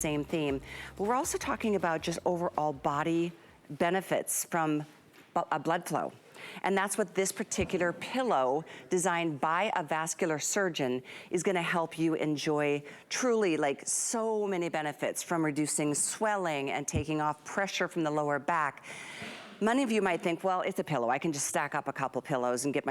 same theme. But we're also talking about just overall body benefits from blood flow. And that's what this particular pillow, designed by a vascular surgeon, is gonna help you enjoy. Truly, like, so many benefits, from reducing swelling and taking off pressure from the lower back. Many of you might think, well, it's a pillow. I can just stack up a couple pillows and get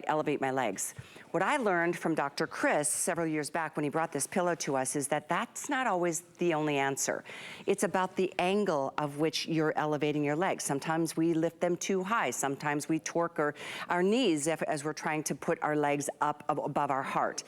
elevate my legs. What I learned from Dr. Chris several years back when he brought this pillow to us is that that's not always the only answer. It's about the angle of which you're elevating your legs. Sometimes we lift them too high. Sometimes we torque our knees as we're trying to put our legs up above our heart.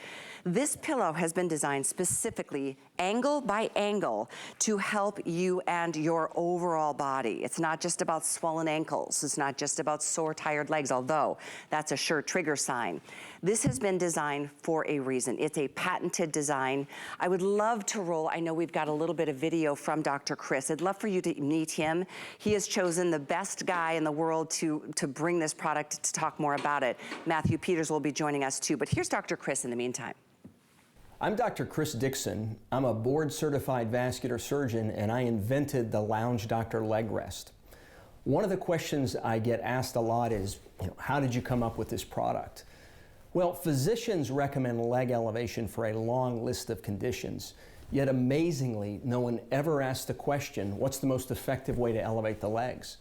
This pillow has been designed specifically, angle by angle, to help you and your overall body. It's not just about swollen ankles. It's not just about sore, tired legs, although that's a sure trigger sign. This has been designed for a reason. It's a patented design. I would love to roll, I know we've got a little bit of video from Dr. Chris. I'd love for you to meet him. He has chosen the best guy in the world to bring this product, to talk more about it. Matthew Peters will be joining us too, but here's Dr. Chris in the meantime. I'm Dr. Chris Dixon. I'm a board-certified vascular surgeon, and I invented the Lounge Doctor leg rest. One of the questions I get asked a lot is, how did you come up with this product? Well, physicians recommend leg elevation for a long list of conditions, yet amazingly, no one ever asked the question, what's the most effective way to elevate the legs?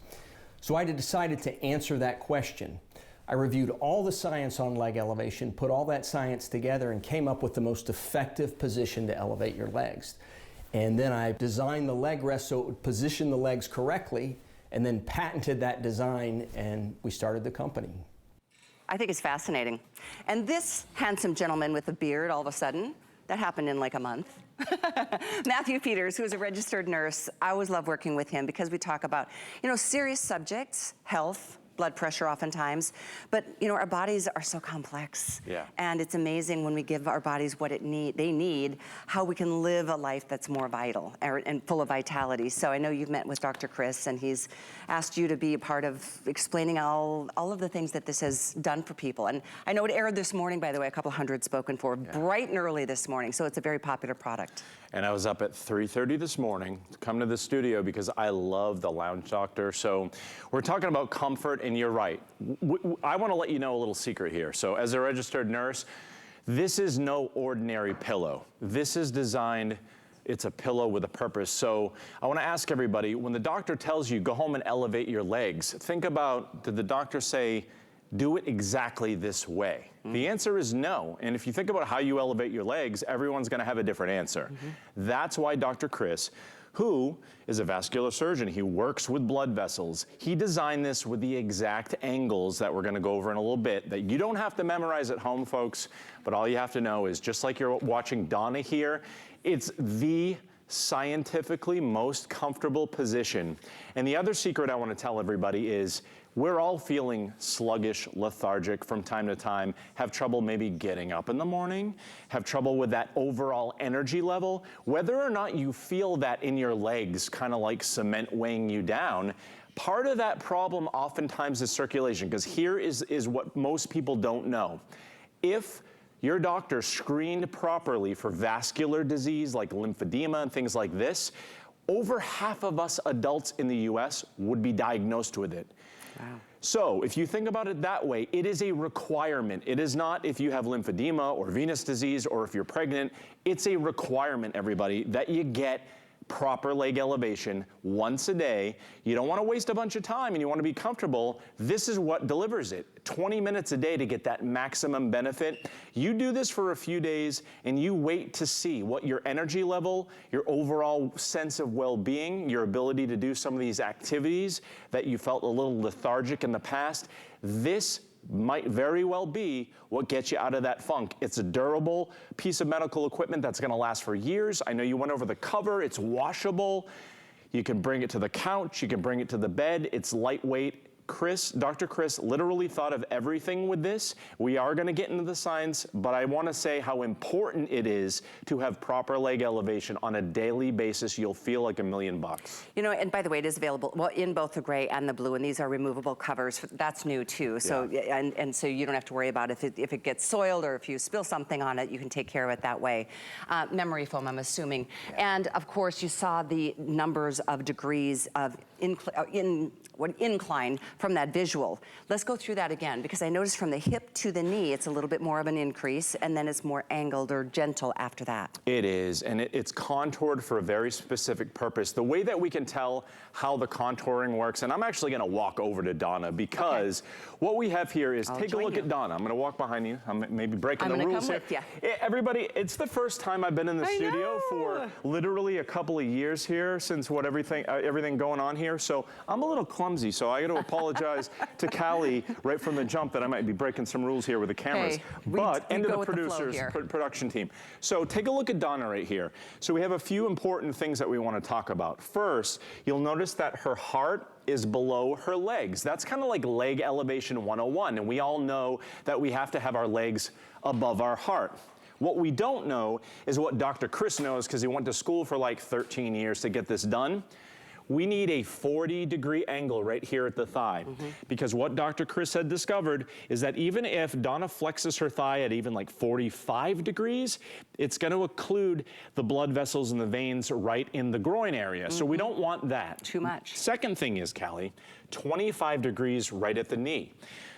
So I decided to answer that question. I reviewed all the science on leg elevation, put all that science together, and came up with the most effective position to elevate your legs. And then I designed the leg rest so it would position the legs correctly, and then patented that design, and we started the company. I think it's fascinating. And this handsome gentleman with a beard, all of a sudden, that happened in like a month. Matthew Peters, who is a registered nurse. I always love working with him because we talk about, serious subjects, health, blood pressure oftentimes, but our bodies are so complex. Yeah. And it's amazing when we give our bodies what they need, how we can live a life that's more vital and full of vitality. So I know you've met with Dr. Chris, and he's asked you to be a part of explaining all of the things that this has done for people. And I know it aired this morning, by the way, a couple hundred spoken for, bright and early this morning, so it's a very popular product. And I was up at 3:30 this morning to come to the studio because I love the Lounge Doctor. So we're talking about comfort, and you're right. I want to let you know a little secret here. So as a registered nurse, this is no ordinary pillow. This is designed, it's a pillow with a purpose. So I want to ask everybody, when the doctor tells you go home and elevate your legs, think about, did the doctor say, do it exactly this way? The answer is no. And if you think about how you elevate your legs, everyone's gonna have a different answer. That's why Dr. Chris, who is a vascular surgeon, he works with blood vessels, he designed this with the exact angles that we're gonna go over in a little bit, that you don't have to memorize at home, folks, but all you have to know is, just like you're watching Donna here, it's the scientifically most comfortable position. And the other secret I want to tell everybody is, we're all feeling sluggish, lethargic from time to time, have trouble maybe getting up in the morning, have trouble with that overall energy level. Whether or not you feel that in your legs, kind of like cement weighing you down, part of that problem oftentimes is circulation, because here is what most people don't know. If your doctor screened properly for vascular disease like lymphedema and things like this, over half of us adults in the US would be diagnosed with it. Wow. So if you think about it that way, it is a requirement. It is not if you have lymphedema or venous disease or if you're pregnant. It's a requirement, everybody, that you get proper leg elevation once a day. You don't want to waste a bunch of time and you want to be comfortable. This is what delivers it. 20 minutes a day to get that maximum benefit. You do this for a few days and you wait to see what your energy level, your overall sense of well-being, your ability to do some of these activities that you felt a little lethargic in the past. This might very well be what gets you out of that funk. It's a durable piece of medical equipment that's gonna last for years. I know you went over the cover, it's washable. You can bring it to the couch, you can bring it to the bed. It's lightweight, Dr. Chris literally thought of everything with this. We are going to get into the science, but I want to say how important it is to have proper leg elevation on a daily basis. You'll feel like $1,000,000. You know, and by the way, it is available, well, in both the gray and the blue, and these are removable covers. That's new too. So, and so you don't have to worry about if it gets soiled or if you spill something on it, you can take care of it that way. Memory foam, I'm assuming. And of course, you saw the numbers of degrees of incline from that visual. Let's go through that again, because I noticed from the hip to the knee, it's a little bit more of an increase, and then it's more angled or gentle after that. It is, and it's contoured for a very specific purpose. The way that we can tell how the contouring works, and I'm actually gonna walk over to Donna, because what we have here is, take a look at Donna. I'm gonna walk behind you. I'm maybe breaking the rules here. Everybody, it's the first time I've been in the studio for literally a couple of years here, since everything going on here. So I'm a little clumsy, so I got to apologize to Callie right from the jump that I might be breaking some rules here with the cameras. And to the producers, production team. So take a look at Donna right here. So we have a few important things that we want to talk about. First, you'll notice that her heart is below her legs. That's kind of like leg elevation 101, and we all know that we have to have our legs above our heart. What we don't know is what Dr. Chris knows, because he went to school for like 13 years to get this done. We need a 40-degree angle right here at the thigh, because what Dr. Chris had discovered is that even if Donna flexes her thigh at even like 45 degrees, it's going to occlude the blood vessels and the veins right in the groin area. So we don't want that. Too much. Second thing is, Callie, 25 degrees right at the knee.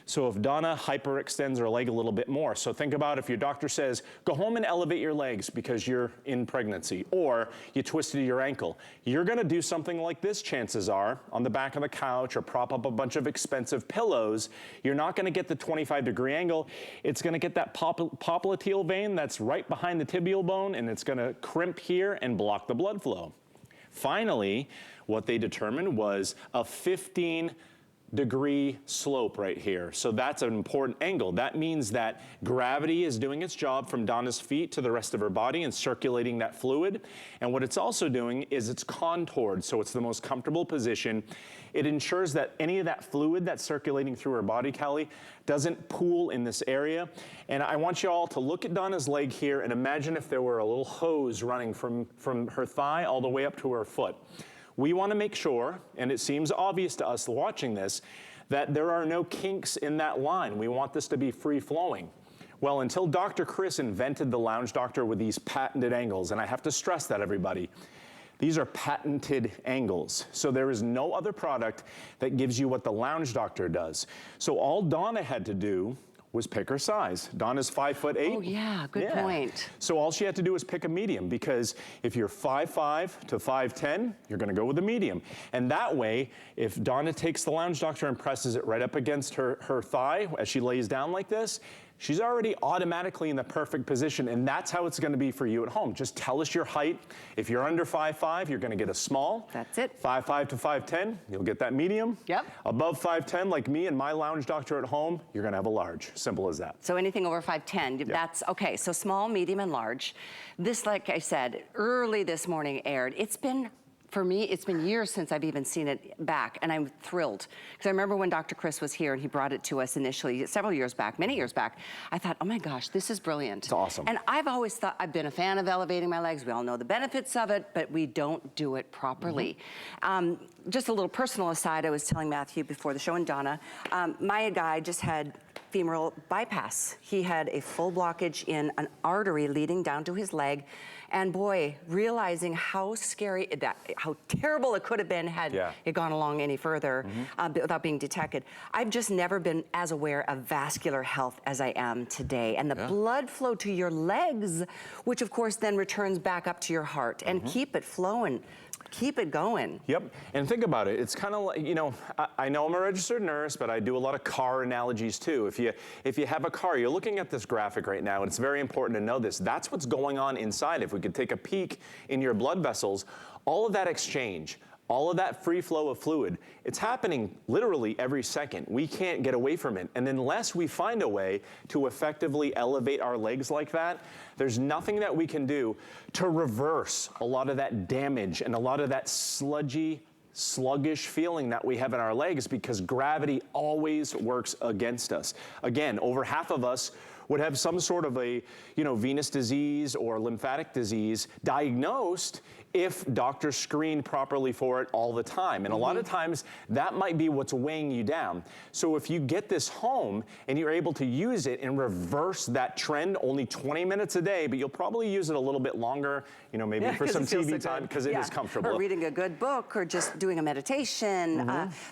So if Donna hyperextends her leg a little bit more, so think about if your doctor says, go home and elevate your legs because you're in pregnancy, or you twisted your ankle, you're gonna do something like this, chances are, on the back of the couch or prop up a bunch of expensive pillows. You're not gonna get the 25-degree angle. It's gonna get that popliteal vein that's right behind the tibial bone, and it's gonna crimp here and block the blood flow. Finally, what they determined was a 15-degree slope right here. So that's an important angle. That means that gravity is doing its job from Donna's feet to the rest of her body and circulating that fluid. And what it's also doing is it's contoured, so it's the most comfortable position. It ensures that any of that fluid that's circulating through her body, Callie, doesn't pool in this area. And I want you all to look at Donna's leg here and imagine if there were a little hose running from her thigh all the way up to her foot. We want to make sure, and it seems obvious to us watching this, that there are no kinks in that line. We want this to be free-flowing. Well, until Dr. Chris invented the Lounge Doctor with these patented angles, and I have to stress that, everybody, these are patented angles. So there is no other product that gives you what the Lounge Doctor does. So all Donna had to do was pick her size. Donna's 5'8". Oh yeah, good point. So all she had to do was pick a medium, because if you're 5'5" to 5'10", you're gonna go with a medium. And that way, if Donna takes the Lounge Doctor and presses it right up against her thigh as she lays down like this, she's already automatically in the perfect position, and that's how it's gonna be for you at home. Just tell us your height. If you're under 5'5", you're gonna get a small. That's it. 5'5" to 5'10", you'll get that medium. Yep. Above 5'10", like me and my Lounge Doctor at home, you're gonna have a large. Simple as that. So anything over 5'10", that's okay. So small, medium, and large. This, like I said, early this morning aired. It's been, for me, it's been years since I've even seen it back, and I'm thrilled. Because I remember when Dr. Chris was here and he brought it to us initially, several years back, many years back, I thought, oh my gosh, this is brilliant. It's awesome. And I've always thought, I've been a fan of elevating my legs. We all know the benefits of it, but we don't do it properly. Just a little personal aside, I was telling Matthew before the show and Donna, my guy just had femoral bypass. He had a full blockage in an artery leading down to his leg. And boy, realizing how scary, how terrible it could have been had it gone along any further without being detected. I've just never been as aware of vascular health as I am today. And the blood flow to your legs, which of course then returns back up to your heart, and keep it flowing. Keep it going. Yep, and think about it. It's kind of like, you know, I know I'm a registered nurse, but I do a lot of car analogies too. If you have a car, you're looking at this graphic right now, and it's very important to know this. That's what's going on inside. If we could take a peek in your blood vessels, all of that exchange, all of that free flow of fluid, it's happening literally every second. We can't get away from it. And unless we find a way to effectively elevate our legs like that, there's nothing that we can do to reverse a lot of that damage and a lot of that sludgy sluggish feeling that we have in our legs because gravity always works against us. Again, over half of us would have some sort of a, venous disease or lymphatic disease diagnosed if doctors screened properly for it all the time. And a lot of times that might be what's weighing you down. So if you get this home and you're able to use it and reverse that trend, only 20 minutes a day, but you'll probably use it a little bit longer, maybe for some TV time because it is comfortable. Or reading a good book or just doing a meditation.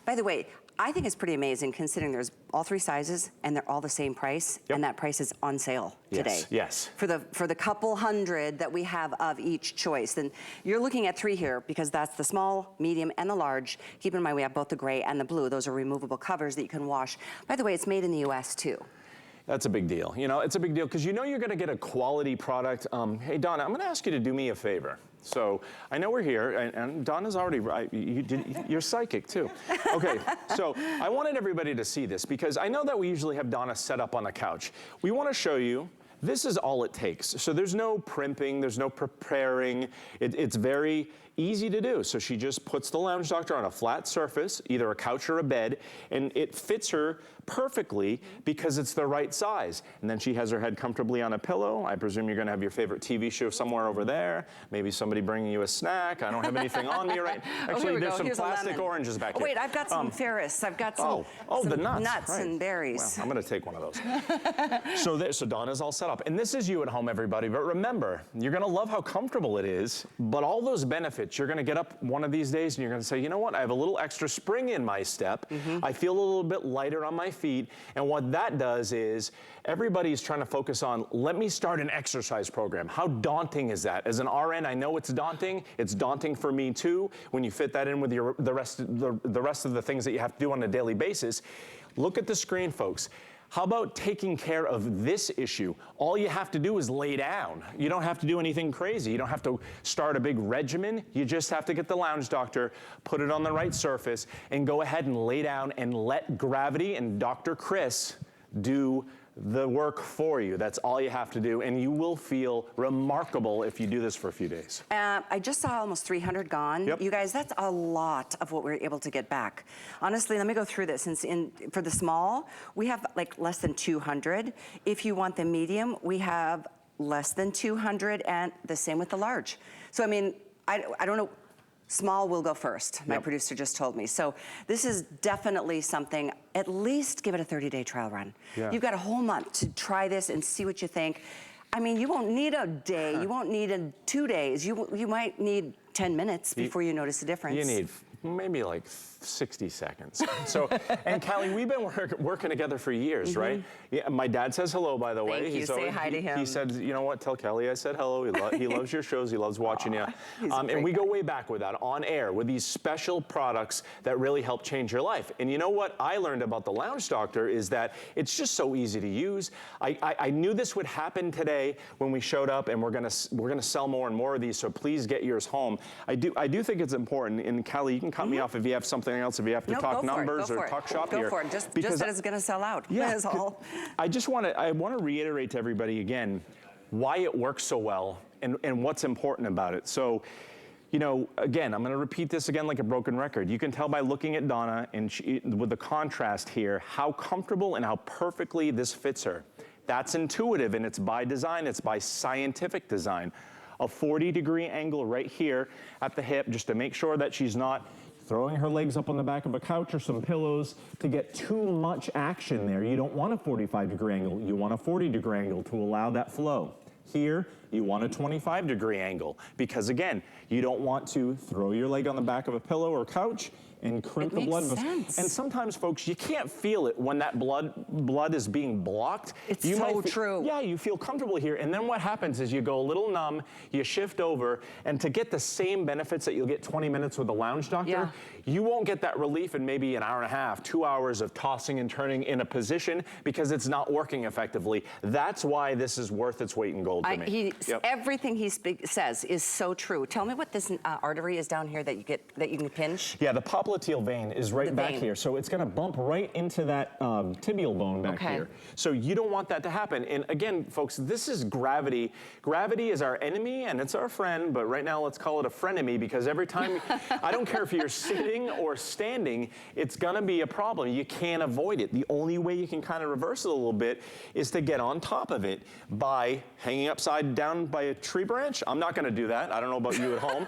By the way, I think it's pretty amazing considering there's all 3 sizes and they're all the same price, and that price is on sale today. Yes. For the couple hundred that we have of each choice. And you're looking at 3 here because that's the small, medium, and the large. Keep in mind we have both the gray and the blue. Those are removable covers that you can wash. By the way, it's made in the US too. That's a big deal. It's a big deal because you're going to get a quality product. Hey, Donna, I'm going to ask you to do me a favor. So I know we're here, and Donna's already right. You're psychic too. Okay, so I wanted everybody to see this because I know that we usually have Donna set up on the couch. We want to show you. This is all it takes. So there's no primping, there's no preparing. It's very easy to do. So she just puts the Lounge Doctor on a flat surface, either a couch or a bed, and it fits her perfectly because it's the right size. And then she has her head comfortably on a pillow. I presume you're gonna have your favorite TV show somewhere over there. Maybe somebody bringing you a snack. I don't have anything on me right now. Actually, there's some plastic oranges back here. Wait, I've got some Ferris. I've got some, the nuts. Nuts and berries. Well, I'm gonna take one of those. So Donna's all set up. And this is you at home, everybody. But remember, you're gonna love how comfortable it is, but all those benefits, you're gonna get up one of these days and you're gonna say, you know what, I have a little extra spring in my step. I feel a little bit lighter on my feet. And what that does is everybody's trying to focus on, let me start an exercise program. How daunting is that? As an RN, I know it's daunting. It's daunting for me too when you fit that in with the rest of the things that you have to do on a daily basis. Look at the screen, folks. How about taking care of this issue? All you have to do is lay down. You don't have to do anything crazy. You don't have to start a big regimen. You just have to get the Lounge Doctor, put it on the right surface, and go ahead and lay down and let gravity and Dr. Chris do the work for you. That's all you have to do, and you will feel remarkable if you do this for a few days. I just saw almost 300 gone. Yep. You guys, that's a lot of what we're able to get back. Honestly, let me go through this. For the small, we have like less than 200. If you want the medium, we have less than 200, and the same with the large. So I mean, I don't know. Small will go first, my producer just told me. So this is definitely something, at least give it a 30-day trial run. Yeah. You've got a whole month to try this and see what you think. I mean, you won't need a day, you won't need 2 days. You might need 10 minutes before you notice the difference. You need maybe like 60 seconds. So, and Callie, we've been working together for years, right? Yeah, my dad says hello, by the way. Thank you, say hi to him. He said, you know what, tell Kelly I said hello. He loves your shows, he loves watching you. And we go way back with that, on air, with these special products that really help change your life. And you know what I learned about the Lounge Doctor is that it's just so easy to use. I knew this would happen today when we showed up, and we're gonna sell more and more of these, so please get yours home. I do think it's important, and Callie, you can cut me off if you have something else, if you have to talk numbers or talk shop here. Go for it, just that it's gonna sell out, that is all. I wanna reiterate to everybody again why it works so well and what's important about it. So, again, I'm gonna repeat this again like a broken record. You can tell by looking at Donna and with the contrast here, how comfortable and how perfectly this fits her. That's intuitive, and it's by design, it's by scientific design. A 40-degree angle right here at the hip, just to make sure that she's not throwing her legs up on the back of a couch or some pillows to get too much action there. You don't want a 45-degree angle. You want a 40-degree angle to allow that flow. Here, you want a 25-degree angle because, again, you don't want to throw your leg on the back of a pillow or couch and crimp the blood vessels. And sometimes, folks, you can't feel it when that blood is being blocked. It's so true. Yeah, you feel comfortable here, and then what happens is you go a little numb, you shift over, and to get the same benefits that you'll get 20 minutes with the Lounge Doctor, you won't get that relief in maybe an hour and a half, 2 hours of tossing and turning in a position because it's not working effectively. That's why this is worth its weight in gold to me. Yep. Everything he says is so true. Tell me what this artery is down here that you can pinch. Yeah, the popliteal vein is right back vein. here. So it's gonna bump right into that tibial bone back here. So you don't want that to happen. And again, folks, this is gravity. Gravity is our enemy and it's our friend, but right now let's call it a frenemy, because every time, I don't care if you're sitting or standing, it's gonna be a problem. You can't avoid it. The only way you can kind of reverse it a little bit is to get on top of it by hanging upside down by a tree branch. I'm not gonna do that. I don't know about you at home.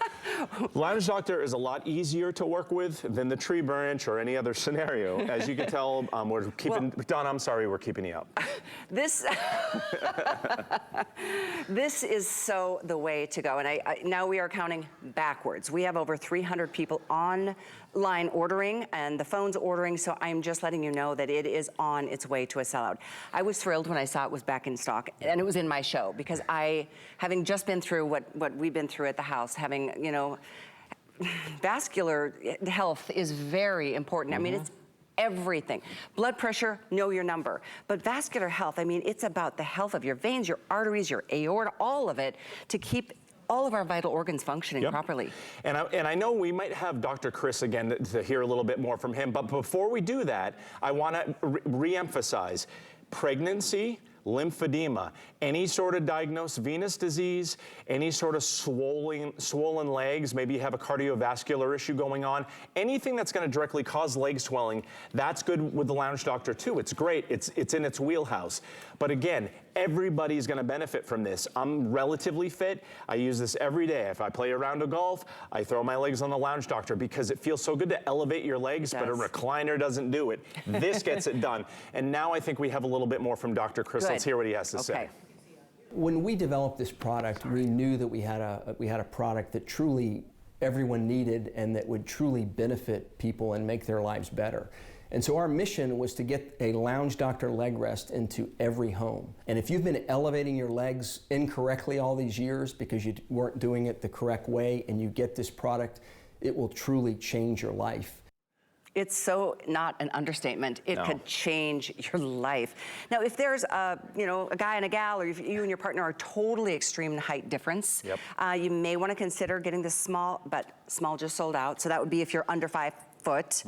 Lounge Doctor is a lot easier to work with than the tree branch or any other scenario. As you can tell, we're keeping, Don, I'm sorry, we're keeping you up. This, this is so the way to go. And now we are counting backwards. We have over 300 people online ordering and the phone's ordering, so I'm just letting you know that it is on its way to a sellout. I was thrilled when I saw it was back in stock, and it was in my show, because having just been through what we've been through at the house, having, you know, vascular health is very important. I mean, it's everything. Blood pressure, know your number. But vascular health, I mean, it's about the health of your veins, your arteries, your aorta, all of it, to keep all of our vital organs functioning properly. And I know we might have Dr. Chris again to hear a little bit more from him, but before we do that, I want to re-emphasize pregnancy, lymphedema, any sort of diagnosed venous disease, any sort of swollen legs, maybe you have a cardiovascular issue going on, anything that's going to directly cause leg swelling, that's good with the Lounge Doctor too. It's great. It's in its wheelhouse. But again, everybody's going to benefit from this. I'm relatively fit. I use this every day. If I play a round of golf, I throw my legs on the Lounge Doctor because it feels so good to elevate your legs, but a recliner doesn't do it. This gets it done. And now I think we have a little bit more from Dr. Chris. Let's hear what he has to say. When we developed this product, we knew that we had a product that truly everyone needed and that would truly benefit people and make their lives better. And so our mission was to get a Lounge Doctor leg rest into every home. And if you've been elevating your legs incorrectly all these years because you weren't doing it the correct way, and you get this product, it will truly change your life. It's so not an understatement. It could change your life. Now, if there's a guy and a gal, or if you and your partner are totally extreme in height difference, you may want to consider getting the small, but small just sold out. So that would be if you're under 5 foot.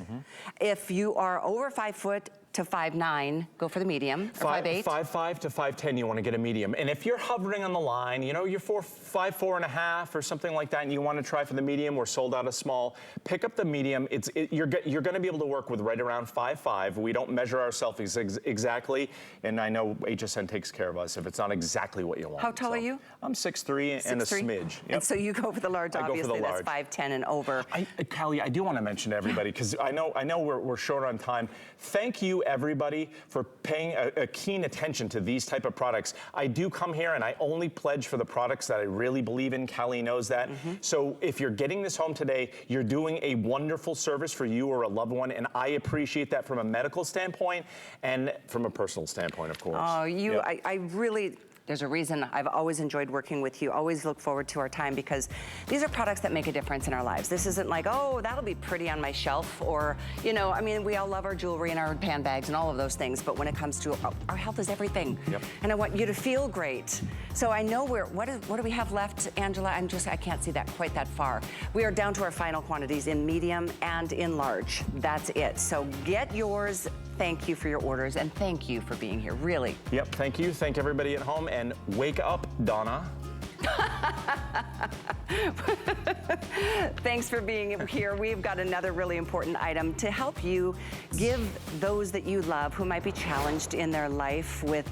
If you are over 5 foot to 5'9", go for the medium, or 5'8". 5'5" to 5'10", you want to get a medium. And if you're hovering on the line, you know, you're 5'4.5" or something like that, and you want to try for the medium, we're sold out a small, pick up the medium. You're going to be able to work with right around 5'5". We don't measure ourselves exactly, and I know HSN takes care of us if it's not exactly what you want. How tall are you? I'm 6'3" and a smidge. And so you go for the large, obviously, that's 5'10" and over. Callie, I do want to mention to everybody, because I know we're short on time. Thank you, everybody, for paying a keen attention to these type of products. I do come here and I only pledge for the products that I really believe in. Callie knows that. So if you're getting this home today, you're doing a wonderful service for you or a loved one, and I appreciate that from a medical standpoint and from a personal standpoint, of course. Oh, I really... There's a reason I've always enjoyed working with you, always look forward to our time, because these are products that make a difference in our lives. This isn't like, oh, that'll be pretty on my shelf, or, you know, I mean, we all love our jewelry and our handbags and all of those things, but when it comes to our health is everything. And I want you to feel great. So I know what do we have left, Angela? I can't see that quite that far. We are down to our final quantities in medium and in large. That's it. So get yours. Thank you for your orders, and thank you for being here, really. Yep, thank you. Thank everybody at home, and wake up, Donna. Thanks for being here. We've got another really important item to help you give those that you love who might be challenged in their life with